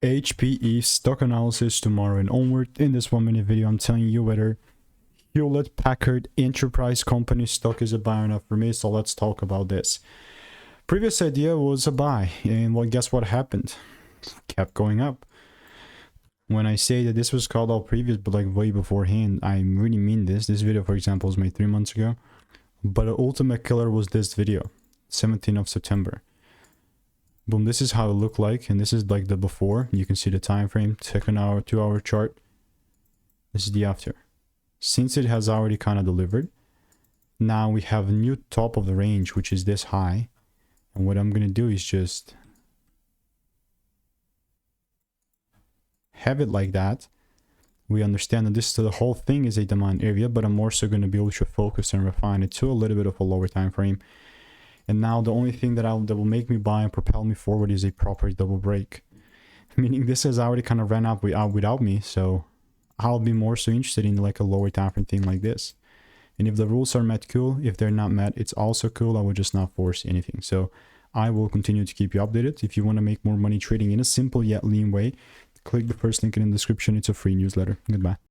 HPE stock analysis tomorrow and onward. In this 1-minute video, I'm telling you whether Hewlett Packard Enterprise Company stock is a buy or not for me. So let's talk about this. Previous idea was a buy, and well, guess what happened? Kept going up. When I say that this was called out previous, but like way beforehand, I really mean this. This video, for example, was made 3 months ago. But the ultimate killer was this video, 17th of September. Boom, this is how it looked like, and this is like the before. You can see the time frame, 2-hour chart. This is the after. Since it has already kind of delivered, now we have a new top of the range, which is this high. And what I'm going to do is just have it like that. We understand that this the whole thing is a demand area, but I'm more so going to be able to focus and refine it to a little bit of a lower time frame. And now the only thing that will make me buy and propel me forward is a proper double break. Meaning this has already kind of ran up without me, so I'll be more so interested in like a lower time frame thing like this. And if the rules are met, cool. If they're not met, it's also cool. I will just not force anything. So I will continue to keep you updated. If you want to make more money trading in a simple yet lean way, click the first link in the description. It's a free newsletter. Goodbye.